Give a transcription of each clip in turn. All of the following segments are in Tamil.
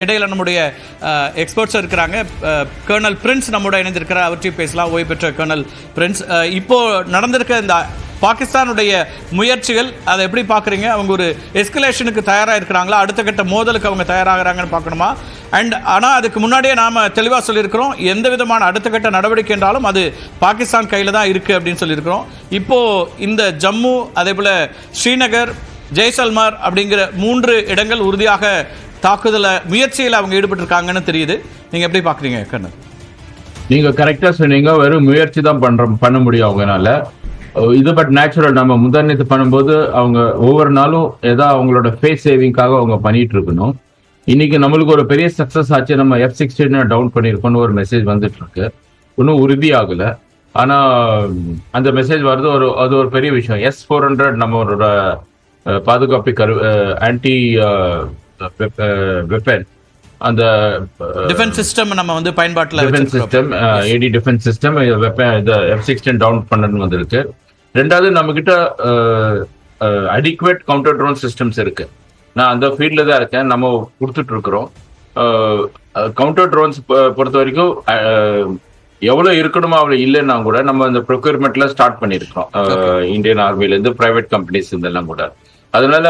இடையில நம்முடைய எக்ஸ்பர்ட்ஸ் இருக்கிறாங்க. கர்னல் பிரின்ஸ் நம்மோட இணைந்திருக்கிறார். அவற்றையும் பேசலாம். ஓய்வு பெற்ற கர்னல் பிரின்ஸ், இப்போ நடந்திருக்க இந்த பாகிஸ்தானுடைய முயற்சிகள் அதை எப்படி பார்க்குறீங்க? அவங்க ஒரு எஸ்கலேஷனுக்கு தயாராக இருக்கிறாங்களா? அடுத்த கட்ட மோதலுக்கு அவங்க தயாராகிறாங்கன்னு பார்க்கணுமா? ஆனால் அதுக்கு முன்னாடியே நாம் தெளிவாக சொல்லியிருக்கிறோம், எந்த விதமான அடுத்த கட்ட நடவடிக்கை என்றாலும் அது பாகிஸ்தான் கையில் தான் இருக்குது அப்படின்னு சொல்லியிருக்கிறோம். இப்போது இந்த ஜம்மு, அதே போல் ஸ்ரீநகர், ஜெய்சல்மார் அப்படிங்கிற 3 இடங்கள் உறுதியாக தாக்குதல முயற்சியில் அவங்க ஈடுபட்டிருக்காங்கன்னு தெரியுது. நீங்க எப்படி பாக்குறீங்க கர்னல்? நீங்க கரெக்டா சொன்னீங்க. வெறும் முயற்சி தான் பண்ண முடியும் அவங்கனால. இது பட் நேச்சுரல். நம்ம முதன்மைத்து பண்ணும்போது அவங்க ஒவ்வொரு நாளும் ஏதாவது அவங்களோட ஃபேஸ் சேவிங்காக அவங்க பண்ணிட்டு இருக்கணும். இன்னைக்கு நம்மளுக்கு ஒரு பெரிய சக்சஸ் ஆச்சு. நம்ம F-16 டவுன் பண்ணிருக்கோம்னு ஒரு மெசேஜ் வந்துட்டு இருக்கு. இன்னும் உறுதி ஆகல. ஆனா அந்த மெசேஜ் வருது, அது ஒரு பெரிய விஷயம். S-400 நம்மளோட பாதுகாப்பு ஆன்டி வெப்பன், அந்த டிஃபென்ஸ் சிஸ்டம் நம்ம வந்து பயன்பாட்டில் டிஃபென்ஸ் சிஸ்டம், ஏடி டிஃபென்ஸ் சிஸ்டம் F-16 டவுன் பண்ணணும்னு வந்திருக்கு. ரெண்டாவது நம்ம கிட்ட அடிக்குவேட் கவுண்டர் ட்ரோன் சிஸ்டம்ஸ் இருக்கு. நான் அந்த ஃபீல்ட்ல தான் இருக்கேன். நம்ம கொடுத்துட்டு இருக்கிறோம். கவுண்டர் ட்ரோன்ஸ் பொறுத்த வரைக்கும் எவ்வளவு இருக்கணுமோ அவ்வளவு இல்லைன்னா கூட நம்ம அந்த ப்ரொக்யூர்மெண்ட்ல ஸ்டார்ட் பண்ணிருக்கோம். இந்தியன் ஆர்மில இருந்து பிரைவேட் கம்பெனிஸ் இதெல்லாம் கூட. அதனால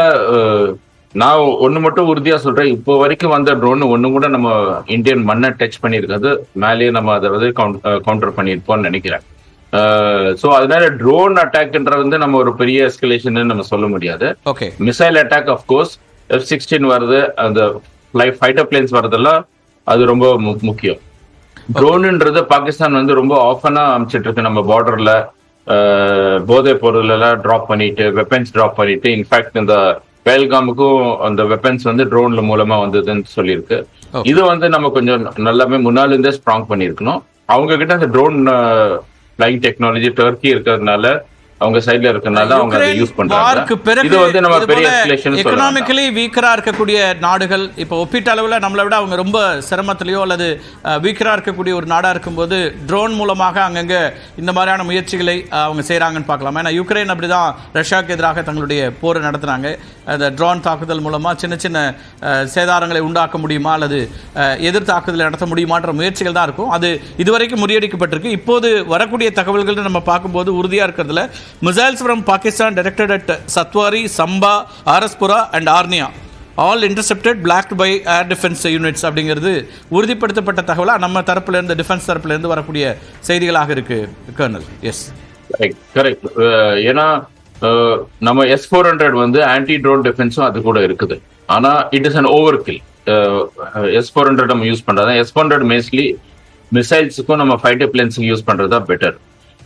நான் ஒண்ணு மட்டும் உறுதியா சொல்றேன், இப்போ வரைக்கும் வந்த ட்ரோன் ஒண்ணு கூட நம்ம இந்தியன் மண்ணை டச் பண்ணிருக்காது. மேலேயே நம்ம அதை வந்து கவுண்டர் பண்ணிருப்போம்னு நினைக்கிறேன். சோ அதனால ட்ரோன் அட்டாக்ன்றது வந்து நம்ம ஒரு பெரிய எஸ்கலேஷன் நம்ம சொல்ல முடியாது. மிசைல் அட்டாக் ஆஃப்கோர்ஸ் F-16 வருது, அந்த ஃபைட்டர் பிளேன்ஸ் வருதெல்லாம் அது ரொம்ப முக்கியம். ட்ரோனுன்றது பாகிஸ்தான் வந்து ரொம்ப ஆஃபனா அமைச்சிட்டு இருக்கு. நம்ம பார்டர்ல போதை பொருள் எல்லாம் டிராப் பண்ணிட்டு, வெப்பன்ஸ் டிராப் பண்ணிட்டு, இன்ஃபேக்ட் இந்த பேல்காமுக்கும் அந்த வெப்பன்ஸ் வந்து ட்ரோன்ல மூலமா வந்ததுன்னு சொல்லியிருக்கு. இது வந்து நம்ம கொஞ்சம் நல்லாமே முன்னால இருந்தே ஸ்ட்ராங் பண்ணிருக்கணும். அவங்க கிட்ட அந்த ட்ரோன் ஃபிளைங் டெக்னாலஜி டர்க்கி இருக்கிறதுனால, அவங்க சைடுல இருக்கறனால அவங்க அதை யூஸ் பண்றாங்க. இது வந்து நம்ம பெரிய எஸ்கலேஷன் சொல்லலாம். எகனாமிக்கலி வீக்கரா இருக்கக்கூடிய நாடுகள் இப்போ ஒப்பீட்டு அளவுல நம்மளை விட அவங்க ரொம்ப சிரமத்திலயோ அல்லது வீக்கரா இருக்கக்கூடிய ஒரு நாடா இருக்கும்போது ட்ரோன் மூலமாக அங்கங்க இந்த மாதிரியான முயற்சிகளை அவங்க செய்யறாங்கன்னு பார்க்கலாம். ஏன்னா யுக்ரைன் அப்படிதான் ரஷ்யாவுக்கு எதிராக தங்களுடைய போரை நடத்துனாங்க. அந்த ட்ரோன் தாக்குதல் மூலமா சின்ன சின்ன சேதாரங்களை உண்டாக்க முடியுமா அல்லது எதிர் தாக்குதலை நடத்த முடியுமான்ற முயற்சிகள் தான் இருக்கும். அது இதுவரைக்கும் முறியடிக்கப்பட்டிருக்கு. இப்போது வரக்கூடிய தகவல்கள் நம்ம பார்க்கும்போது உறுதியா இருக்கிறதுல, missiles from Pakistan directed at Satwari, Samba, Araspura and Arnia all intercepted blocked by air defense units அப்படிங்கிறது உறுதிப்படுத்தப்பட்ட தகவலா நம்ம தரப்புல இருந்து, டிஃபென்ஸ் தரப்புல இருந்து வரக்கூடிய செய்திகளாக இருக்கு கர்னல். S, correct. ஏன்னா நம்ம S-400 வந்து ஆன்டி ட்ரோன் டிஃபென்ஸும் அது கூட இருக்குது. ஆனா it is an overkill. S-400 நம்ம யூஸ் பண்றதா, S-400 மேஸ்ட்லி மிசைல்ஸுக்கும் நம்ம ஃபைட்டர் பிளேன்ஸுக்கும் யூஸ் பண்றதா பெட்டர்.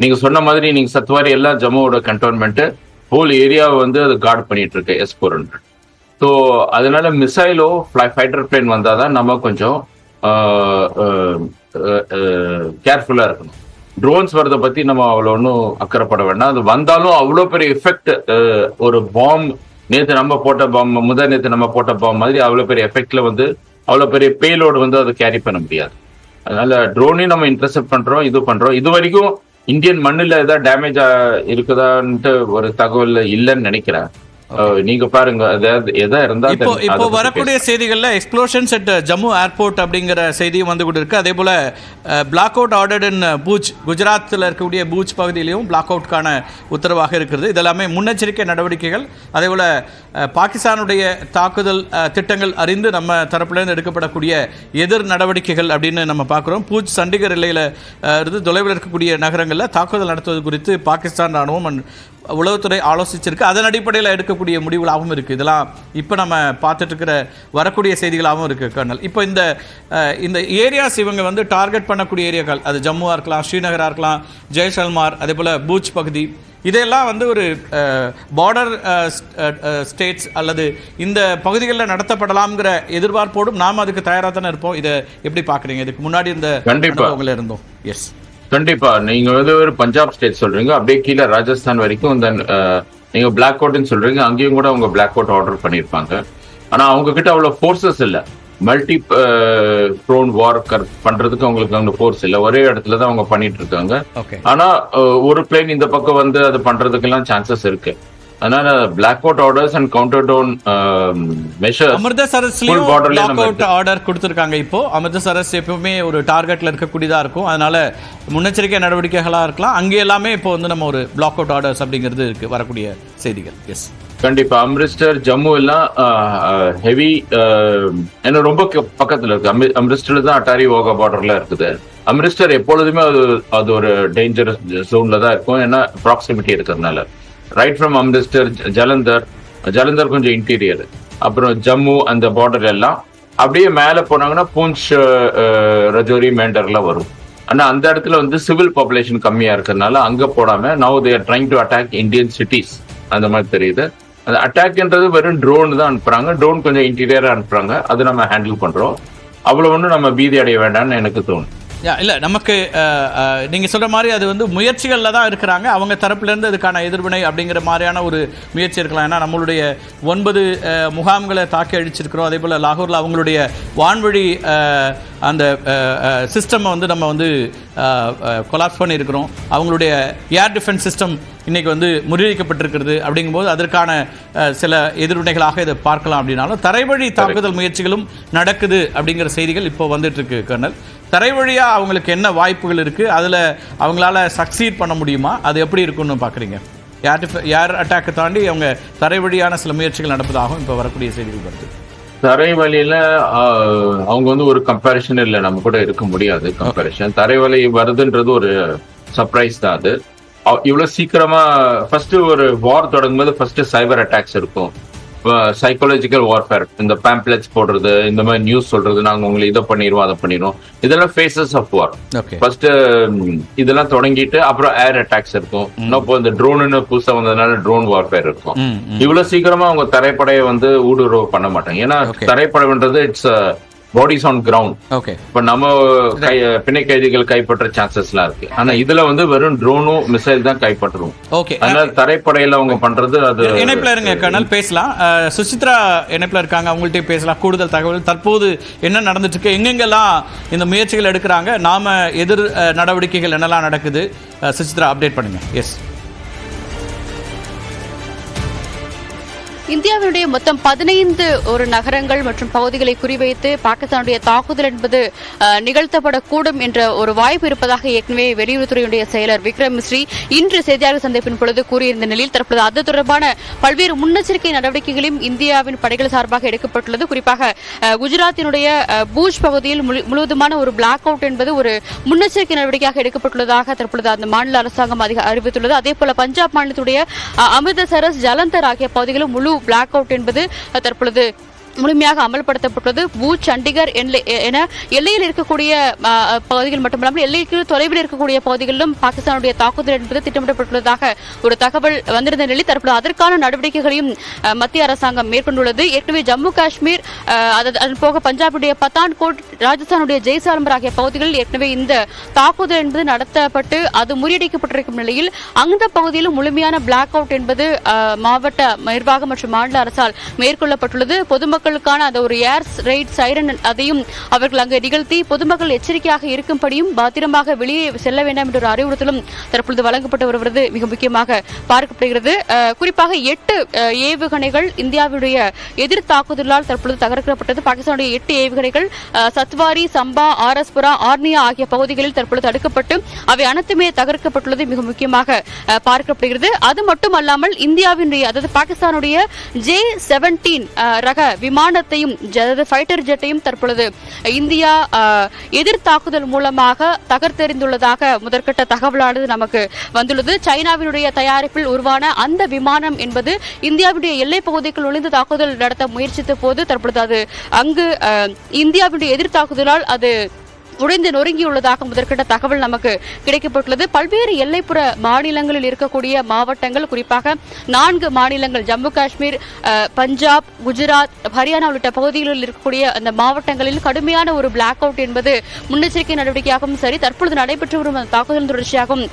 நீங்க சொன்ன மாதிரி நீங்க சத்வாரி எல்லாம் ஜம்முவோட கண்டோன்மெண்ட் ஹோல் ஏரியாவை வந்து அது கார்டு பண்ணிட்டு இருக்கு S-400. ஸோ அதனால மிசைலோ ஃபைட்டர் பிளேன் வந்தாதான் நம்ம கொஞ்சம் கேர்ஃபுல்லா இருக்கணும். ட்ரோன்ஸ் வரதை பத்தி நம்ம அவ்வளோ ஒன்றும் அக்கறைப்பட வேண்டாம். அது வந்தாலும் அவ்வளோ பெரிய எஃபெக்ட், ஒரு பாம் நேற்று நம்ம போட்ட பாம், நேற்று நம்ம போட்ட பாம் மாதிரி அவ்வளோ பெரிய எஃபெக்ட்ல வந்து அவ்வளோ பெரிய பேலோடு வந்து அதை கேரி பண்ண முடியாது. அதனால ட்ரோனையும் நம்ம இன்டர்செப்ட் பண்றோம், இது பண்றோம். இது வரைக்கும் இந்தியன் மண்ணில் ஏதாவது டேமேஜ் இருக்குதான்ட்டு ஒரு தகவல் இல்லைன்னு நினைக்கிறேன். நீங்க பாருங்க, எதா இருந்தா இப்போ வரக்கூடிய செய்திகள்ல எக்ஸ்ப்ளோஷன்ஸ் அட் ஜம்மு ஏர்போர்ட் அப்படிங்கிற செய்தியும் வந்து கூட இருக்கு. அதே போல பிளாக் அவுட் ஆர்டர்ட் இன் பூஜ், குஜராத்தில் இருக்கக்கூடிய பூஜ் பகுதியிலையும் பிளாக் அவுட்கான உத்தரவாக இருக்கிறது. இதெல்லாமே முன்னெச்சரிக்கை நடவடிக்கைகள். அதே போல பாகிஸ்தானுடைய தாக்குதல் திட்டங்கள் அறிந்து நம்ம தரப்புலேருந்து எடுக்கப்படக்கூடிய எதிர் நடவடிக்கைகள் அப்படின்னு நம்ம பார்க்குறோம். பூஜ், சண்டிகர் எல்லையில் இருந்து தொலைவில் இருக்கக்கூடிய நகரங்களில் தாக்குதல் நடத்துவது குறித்து பாகிஸ்தான் ராணுவம் உளவுத்துறை ஆலோசிச்சிருக்கு. அதன் அடிப்படையில் எடுக்கக்கூடிய முடிவுகளாகவும் இருக்குது. இதெல்லாம் இப்போ நம்ம பார்த்துட்டு இருக்கிற வரக்கூடிய செய்திகளாகவும் இருக்குது கர்னல். இப்போ இந்த ஏரியாஸ் இவங்க வந்து டார்கெட் பண்ணக்கூடிய ஏரியாக்கள், அது ஜம்முவாக இருக்கலாம், ஸ்ரீநகராக இருக்கலாம், ஜெய்சல்மார், அதே போல் பூஜ் பகுதி, இதெல்லாம் வந்து ஒரு பார்டர் ஸ்டேட்ஸ் அல்லது இந்த பகுதிகளில் நடத்தப்படலாம்ங்கிற எதிர்பார்ப்போடும் நாம் அதுக்கு தயாராக தானே இருப்போம். இதை எப்படி பார்க்குறீங்க? இதுக்கு முன்னாடி இந்த அனுபவங்கள் இருந்தோம். எஸ், கண்டிப்பா. நீங்க வந்து ஒரு பஞ்சாப் ஸ்டேட் சொல்றீங்க, அப்படியே கீழே ராஜஸ்தான் வரைக்கும் நீங்க பிளாக் அவுட்னு சொல்றீங்க. அங்கேயும் கூட அவங்க பிளாக் அவுட் ஆர்டர் பண்ணிருப்பாங்க. ஆனா அவங்க கிட்ட அவ்வளவு ஃபோர்ஸஸ் இல்ல. மல்டி ட்ரோன் வார் பண்றதுக்கு அவங்களுக்கு அந்த ஃபோர்ஸ் இல்ல. ஒரே இடத்துல தான் அவங்க பண்ணிட்டு இருக்காங்க. ஆனா ஒரு பிளேன் இந்த பக்கம் வந்து அது பண்றதுக்கு எல்லாம் சான்சஸ் இருக்கு. அதனால blackout orders and counter down measures அமிர்தசரஸ்லயும் பிளாக் அவுட் ஆர்டர் கொடுத்திருக்காங்க. இப்போ அமிர்தசரஸ் எப்பவுமே ஒரு டார்கெட்ல இருக்கக்கூடியதா இருக்கும். அதனால முன்னெச்சரிக்கை நடவடிக்கைகளா இருக்கலாம். அங்கே எல்லாமே இப்போ வந்து நம்ம ஒரு பிளாக் அவுட் ஆர்டர்ஸ் அப்படிங்கிறது இருக்கு வரக்கூடிய செய்திகள். எஸ், கண்டிப்பா அம்ரிஸ்டர் ஜம்மு எல்லாம் ஹெவி ஏன்னா ரொம்ப பக்கத்துல இருக்கு. அம்ரிஸ்டர்ல தான் அட்டாரி ஓகா பார்டர்ல இருக்குது. அம்ரிஸ்டர் எப்பொழுதுமே அது ஒரு டேஞ்சரஸ் ஜோன்ல தான் இருக்கும், ஏன்னா ப்ராக்சிமிட்டி இருக்கிறதுனால. ரைட் ஃப்ரம் அம்ரிஸ்டர் ஜலந்தர் கொஞ்சம் இன்டீரியர், அப்புறம் ஜம்மு அந்த பார்டர் எல்லாம் அப்படியே மேல போனாங்கன்னா பூஞ்ச், ரஜோரி, மேண்டர்லாம் வரும். ஆனா அந்த இடத்துல வந்து சிவில் பாப்புலேஷன் கம்மியா இருக்கிறதுனால அங்க போடாம now they are trying to attack Indian cities அந்த மாதிரி தெரியுது. அந்த அட்டாக்ன்றது வெறும் ட்ரோன் தான் அனுப்புறாங்க. ட்ரோன் கொஞ்சம் இன்டீரியரா அனுப்புறாங்க, அது நம்ம ஹேண்டில் பண்றோம். அவ்வளவு ஒன்றும் நம்ம பீதி அடைய வேண்டாம்னு எனக்கு தோணும். இல்லை, நமக்கு நீங்கள் சொல்கிற மாதிரி அது வந்து முயற்சிகளில் தான் இருக்கிறாங்க. அவங்க தரப்புலேருந்து அதுக்கான எதிர்வினை அப்படிங்கிற மாதிரியான ஒரு முயற்சி இருக்கலாம். ஏன்னா நம்மளுடைய 9 முகாம்களை தாக்கி அழிச்சிருக்கிறோம். அதே போல் லாகூரில் அவங்களுடைய வான்வழி அந்த சிஸ்டமை வந்து நம்ம வந்து கொலாப்ஸ் பண்ணியிருக்கிறோம். அவங்களுடைய ஏர் டிஃபென்ஸ் சிஸ்டம் இன்றைக்கி வந்து முறியடிக்கப்பட்டிருக்கிறது. அப்படிங்கும்போது அதற்கான சில எதிர்வினைகளாக இதை பார்க்கலாம். அப்படின்னாலும் தரைவழி தாக்குதல் முயற்சிகளும் நடக்குது அப்படிங்கிற செய்திகள் இப்போ வந்துட்டுருக்கு. கர்னல், தரைவழியாக அவங்களுக்கு என்ன வாய்ப்புகள் இருக்குது, அதில் அவங்களால சக்சீட் பண்ண முடியுமா, அது எப்படி இருக்குன்னு பார்க்குறீங்க? ஏர் அட்டாக்கை தாண்டி அவங்க தரைவழியான சில முயற்சிகள் நடப்பதாகவும் இப்போ வரக்கூடிய செய்திகள் வருது. தரைவழியில அவங்க வந்து ஒரு கம்பேரிஷன் இல்லை, நம்ம கூட இருக்க முடியாது கம்பேரிஷன். தரைவழி வருதுன்றது ஒரு சர்ப்ரைஸ் தான். அது இவ்வளவு சீக்கிரமா ஃபர்ஸ்ட் ஒரு வார் தொடங்கும் போது ஃபர்ஸ்ட் சைபர் அட்டாக்ஸ் இருக்கும், சைக்காலஜிக்கல் வார்ஃபேர், இந்த பேம்ப்ளெட்ஸ் போடுறது, இந்த மாதிரி நியூஸ் சொல்றது, நாங்க உங்களுக்கு இதை பண்ணிடுவோம் அதை பண்ணிடுவோம், இதெல்லாம் ஃபேசஸ் ஆஃப் வார். ஃபர்ஸ்ட் இதெல்லாம் தொடங்கிட்டு அப்புறம் ஏர் அட்டாக்ஸ் இருக்கும். இப்போ இந்த ட்ரோன்னு புதுசா வந்ததுனால ட்ரோன் வார்ஃபேர் இருக்கும். இவ்வளவு சீக்கிரமா அவங்க தரைப்படையை வந்து ஊடுருவ பண்ண மாட்டாங்க. ஏன்னா தரைப்படைன்றது இட்ஸ் பாடிஸ் ஆன் கிரவுண்ட். இப்ப நம்ம பிணை கைதிகள் கைப்பற்ற சான்சஸ்லாம் இருக்கு. ஆனா இதுல வந்து வெறும் ட்ரோனும் மிசைல் தான் கைப்பற்றுவோம். அதனால தரைப்படையில அவங்க பண்றது அது. இணைப்புல இருங்க கர்னல், பேசலாம். சுசித்ரா இணைப்புல இருக்காங்க, அவங்கள்ட்ட பேசலாம். கூடுதல் தகவல் தற்போது என்ன நடந்துட்டு இருக்கு, எங்கெங்கெல்லாம் இந்த முயற்சிகள் எடுக்கிறாங்க, நாம எதிர் நடவடிக்கைகள் என்னெல்லாம் நடக்குது, சுசித்ரா அப்டேட் பண்ணுங்க. எஸ், இந்தியாவினுடைய மொத்தம் 15 ஒரு நகரங்கள் மற்றும் பகுதிகளை குறிவைத்து பாகிஸ்தானுடைய தாக்குதல் என்பது நிகழ்த்தப்படக்கூடும் என்ற ஒரு வாய்ப்பு இருப்பதாக ஏற்கனவே வெளியுறவுத்துறையுடைய செயலர் விக்ரம் மிஸ்ரி இன்று செய்தியாளர் சந்திப்பின் பொழுது கூறியிருந்த நிலையில் தற்போது அது தொடர்பான பல்வேறு முன்னெச்சரிக்கை நடவடிக்கைகளையும் இந்தியாவின் படைகள் சார்பாக எடுக்கப்பட்டுள்ளது. குறிப்பாக குஜராத்தினுடைய பூஜ் பகுதியில் முழுவதுமான ஒரு பிளாக் அவுட் என்பது ஒரு முன்னெச்சரிக்கை நடவடிக்கையாக எடுக்கப்பட்டுள்ளதாக தற்பொழுது அந்த மாநில அரசாங்கம் அறிவித்துள்ளது. அதேபோல பஞ்சாப் மாநிலத்துடைய அமிர்தசரஸ், ஜலந்தர் ஆகிய பகுதிகளும் முழு பிளாக் அவுட் என்பது தற்பொழுது முழுமையாக அமல்படுத்தப்பட்டது. பூஜ், சண்டிகர் என எல்லையில் இருக்கக்கூடிய பகுதிகள் மட்டுமல்லாமல் எல்லைக்கு தொலைவில் இருக்கக்கூடிய பகுதிகளிலும் பாகிஸ்தானுடைய தாக்குதல் என்பது திட்டமிடப்பட்டுள்ளதாக ஒரு தகவல் வந்திருந்த நிலையில் தற்போது அதற்கான நடவடிக்கைகளையும் மத்திய அரசாங்கம் மேற்கொண்டுள்ளது. ஏற்கனவே ஜம்மு காஷ்மீர், அதன் போக பஞ்சாபுடைய பத்தான்கோட், ராஜஸ்தானுடைய ஜெய்சால்மர் ஆகிய பகுதிகளில் ஏற்கனவே இந்த தாக்குதல் என்பது நடத்தப்பட்டு அது முறியடிக்கப்பட்டிருக்கும் நிலையில் அந்த பகுதியிலும் முழுமையான பிளாக் அவுட் என்பது மாவட்ட நிர்வாகம் மற்றும் மாநில அரசால் மேற்கொள்ளப்பட்டுள்ளது. பொதுமக்கள் அந்த ஒரு ஏர் ரைட் சைரன் அதையும் அவர்கள் அங்கு நிகழ்த்தி பொதுமக்கள் எச்சரிக்கையாக இருக்கும்படியும் பத்திரமாக வெளியே செல்ல வேண்டாம் என்ற ஒரு அறிவுறுத்தலும் தற்பொழுது வழங்கப்பட்டு வருவது மிக முக்கியமாக பார்க்கப்படுகிறது. குறிப்பாக 8 ஏவுகணைகள் இந்தியாவுடைய எதிர் தாக்குதலால் தற்பொழுது தகர்க்கப்பட்டது. பாகிஸ்தானுடைய 8 ஏவுகணைகள் சத்வாரி, சம்பா, ஆர்எஸ்புரா, ஆர்னியா ஆகிய பகுதிகளில் தற்பொழுது தடுக்கப்பட்டு அவை அனைத்துமே தகர்க்கப்பட்டுள்ளது மிக முக்கியமாக பார்க்கப்படுகிறது. அது மட்டுமல்லாமல் இந்தியாவினுடைய, அதாவது பாகிஸ்தானுடைய J-17 ரக விமானத்தையும், ஃபைட்டர் ஜெட்டையும் தற்பொழுது இந்தியா எதிர் தாக்குதல் மூலமாக தகர்த்தெறிந்துள்ளதாக முதற்கட்ட தகவலானது நமக்கு வந்துள்ளது. சைனாவினுடைய தயாரிப்பில் உருவான அந்த விமானம் என்பது இந்தியாவுடைய எல்லை பகுதிக்குள் நுழைந்து தாக்குதல் நடத்த முயற்சித்த போது தற்பொழுது அது அங்கு இந்தியாவுடைய எதிர் தாக்குதலால் அது உடைந்து நொறுங்கியுள்ளதாக முதற்கட்ட தகவல் நமக்கு கிடைக்கப்பட்டுள்ளது. பல்வேறு எல்லைப்புற மாநிலங்களில் இருக்கக்கூடிய மாவட்டங்கள், குறிப்பாக 4 மாநிலங்கள் ஜம்மு காஷ்மீர், பஞ்சாப், குஜராத், ஹரியானா உள்ளிட்ட பகுதிகளில் இருக்கக்கூடிய அந்த மாவட்டங்களில் கடுமையான ஒரு பிளாக் அவுட் என்பது முன்னெச்சரிக்கை நடவடிக்கையாகவும் சரி, தற்பொழுது நடைபெற்று வரும் தாக்குதல் தொடர்ச்சியாகவும்